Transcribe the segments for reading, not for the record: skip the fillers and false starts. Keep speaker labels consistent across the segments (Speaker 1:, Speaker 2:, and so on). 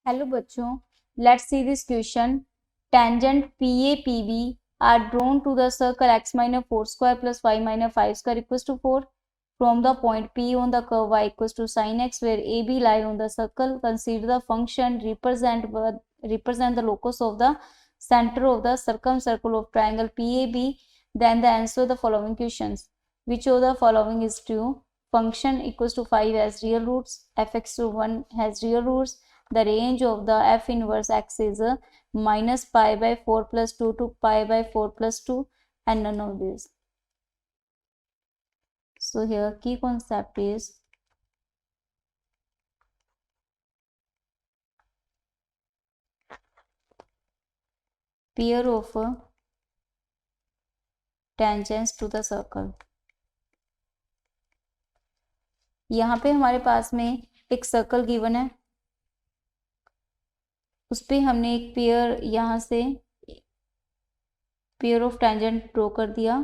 Speaker 1: Hello बच्चों, let's see this question. Tangent PA PB are drawn to the circle x minus 4 square plus y minus 5 square equals to 4 from the point P on the curve y equals to sin x where AB lie on the circle. Consider the function represent the locus of the center of the circumcircle of triangle PAB. Then the answer the following questions. Which of the following is true? Function equals to 5 has real roots, fx to 1 has real roots. The range of the f inverse x is minus pi by 4 plus 2 to pi by 4 plus 2 and none of these. So here key concept is pair of tangents to the circle. यहाँ पे हमारे पास में एक circle given है, उस पर हमने एक पेयर यहाँ से पेयर ऑफ टेंजेंट ड्रॉ कर दिया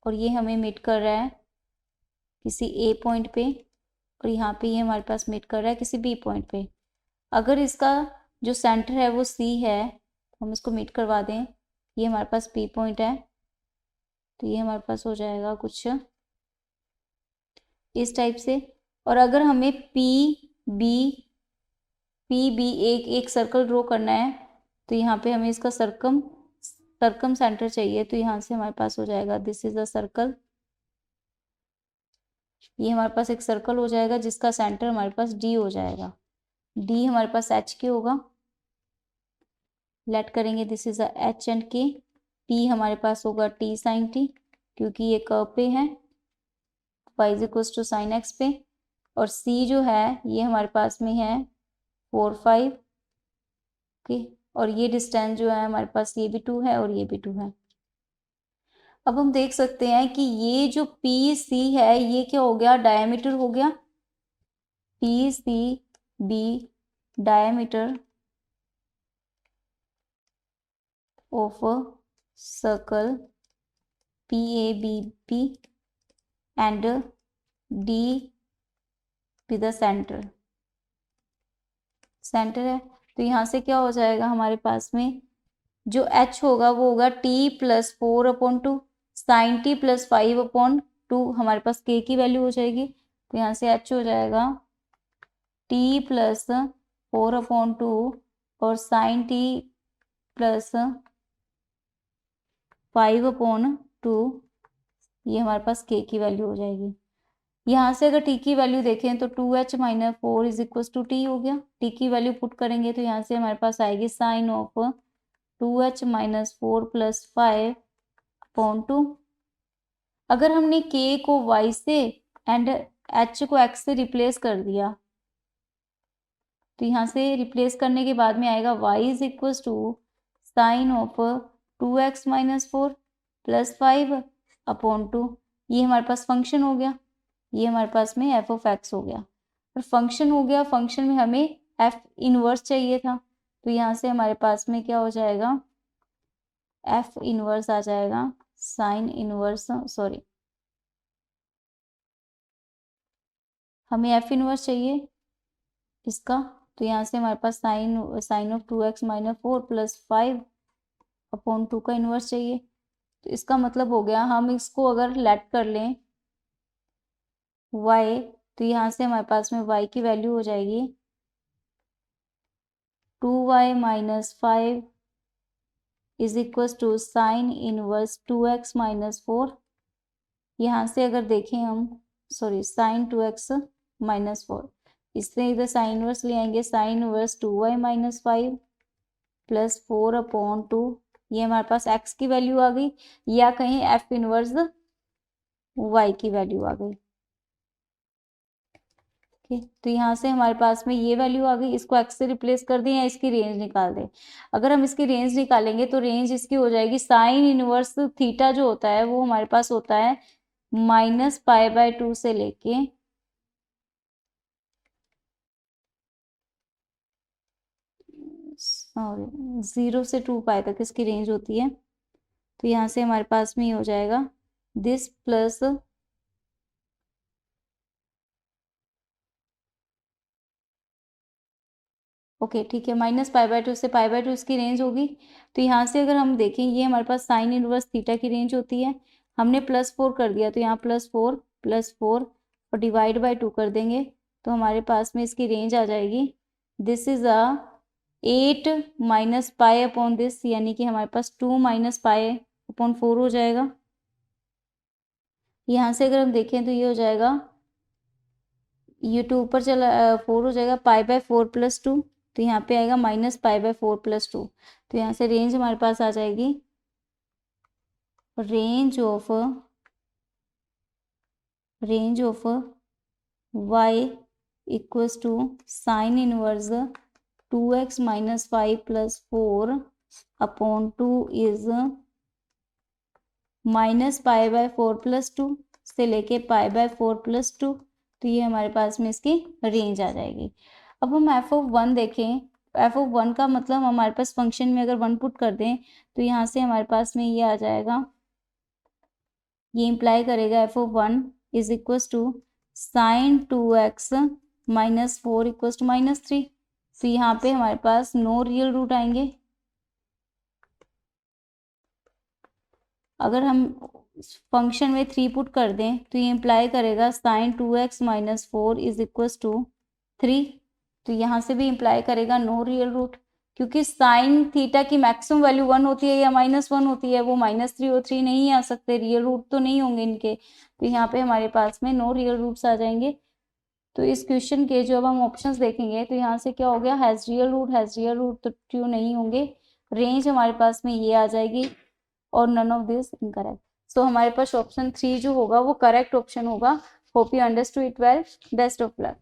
Speaker 1: और ये हमें मीट कर रहा है किसी ए पॉइंट पे और यहाँ पे ये हमारे पास मीट कर रहा है किसी बी पॉइंट पे। अगर इसका जो सेंटर है वो सी है तो हम इसको मीट करवा दें, ये हमारे पास बी पॉइंट है तो ये हमारे पास हो जाएगा कुछ इस टाइप से। और अगर हमें पी बी एक सर्कल ड्रॉ करना है तो यहाँ पे हमें इसका सर्कम सेंटर चाहिए, तो यहाँ से हमारे पास हो जाएगा दिस इज अ सर्कल। ये हमारे पास एक सर्कल हो जाएगा जिसका सेंटर हमारे पास डी हो जाएगा, डी हमारे पास एच के होगा। लेट करेंगे this is a H and के। पी हमारे पास होगा टी साइन टी क्योंकि ये कर्व पे है, y is equals to sine x पे। और सी जो है ये हमारे पास में है 4 5 ओके, और ये डिस्टेंस जो है हमारे पास ये भी 2 है और ये भी 2 है। अब हम देख सकते हैं कि ये जो पी सी है ये क्या हो गया, डायमीटर हो गया। P C B diameter of circle PABP and D with the centre है। तो यहाँ से क्या हो जाएगा हमारे पास में जो H होगा वो होगा T plus 4/2 sine T plus 5/2 हमारे पास K की वैल्यू हो जाएगी। तो यहाँ से H हो जाएगा T प्लस 4/2 और साइन टी प्लस 5/2, ये हमारे पास K की वैल्यू हो जाएगी। यहाँ से अगर T की वैल्यू देखें तो 2H minus 4 is equal to T हो गया। T की वैल्यू पुट करेंगे तो यहाँ से हमारे पास आएगी sign of 2H minus 4 plus 5/2। अगर हमने K को Y से एंड H को X से रिप्लेस कर दिया तो यहाँ से रिप्लेस करने के बाद में आएगा y is equal to sine of 2x minus 4 plus 5/2। ये हमारे पास फंक्शन हो गया, ये हमारे पास में f ऑफ x हो गया और फंक्शन हो गया। फंक्शन में हमें f इनवर्स चाहिए था तो यहाँ से हमारे पास में क्या हो जाएगा, f इनवर्स आ जाएगा साइन इनवर्स, सॉरी हमें f इनवर्स चाहिए इसका, तो यहाँ से हमारे पास sine of 2x minus 4 plus 5/2 का इनवर्स चाहिए। तो इसका मतलब हो गया हम इसको अगर लेट कर लें y तो यहाँ से हमारे पास में y की वैल्यू हो जाएगी 2y minus 5 is equal to sine inverse 2x minus 4। यहाँ से अगर देखें हम सॉरी साइन 2x माइनस 4, इससे इधर साइन इनवर्स ले आएंगे, sine inverse 2y minus 5 plus 4/2, ये हमारे पास x की वैल्यू आ गई या कहीं f इनवर्स y की वैल्यू आ गई। तो यहाँ से हमारे पास में ये वैल्यू आ गई, इसको x से रिप्लेस कर दें या इसकी रेंज निकाल दें। अगर हम इसकी रेंज निकालेंगे तो रेंज इसकी हो जाएगी साइन इनवर्स थीटा जो होता है वो हमारे पास होता है -π/2 से लेके 0 से 2π तक इसकी रेंज होती है। तो यहाँ से हमारे पास में ये हो जाएगा दिस प्लस ओके ठीक है, -π/2 से π/2 इसकी रेंज होगी। तो यहाँ से अगर हम देखें, ये हमारे पास साइन इनवर्स थीटा की रेंज होती है, हमने +4 कर दिया तो यहाँ +4 और डिवाइड बाय 2 कर देंगे तो हमारे पास में इसकी रेंज आ जाएगी, दिस इज 8 - π/दिस, यानी कि हमारे पास 2 - π/4 हो जाएगा। यहाँ से अगर हम देखें तो ये हो जाएगा, ये 2 ऊपर चला 4 हो जाएगा, π/4 + 2, तो यहाँ पे आएगा -π/4 + 2। तो यहाँ से रेंज हमारे पास आ जाएगी, range of y equals to sine inverse 2x - 5 + 4/2 is -π/4 + 2 से लेके π/4 + 2। तो ये हमारे पास में इसकी रेंज आ जाएगी। अब हम f(1) देखें, f(1) का मतलब हमारे पास फंक्शन में अगर 1 पुट कर दें तो यहाँ से हमारे पास में ये आ जाएगा, ये इम्प्लाई करेगा f(1) is equals to sine 2x - 4 equals to -3। तो यहाँ पे हमारे पास नो रियल रूट आएंगे। अगर हम फंक्शन में 3 पुट कर दें तो ये इम्प्लाई करेगा sign 2x - 4 is equals to 3। तो यहाँ से भी इम्प्लाई करेगा नो रियल रूट, क्योंकि साइन थीटा की मैक्सिमम वैल्यू 1 होती है या -1 होती है, वो -3 और 3 नहीं आ सकते, रियल रूट तो नहीं होंगे इनके। तो यहाँ पे हमारे पास में नो रियल रूट्स आ जाएंगे। तो इस क्वेश्चन के जो अब हम ऑप्शंस देखेंगे तो यहाँ से क्या हो गया, हैज़ रियल रूट तो ट्रू नहीं होंगे, रेंज हमारे पास में ये आ जाएगी और नन ऑफ दिस इनकरेक्ट। सो हमारे पास ऑप्शन 3 जो होगा वो करेक्ट ऑप्शन होगा। Hope you understood it well, best of luck.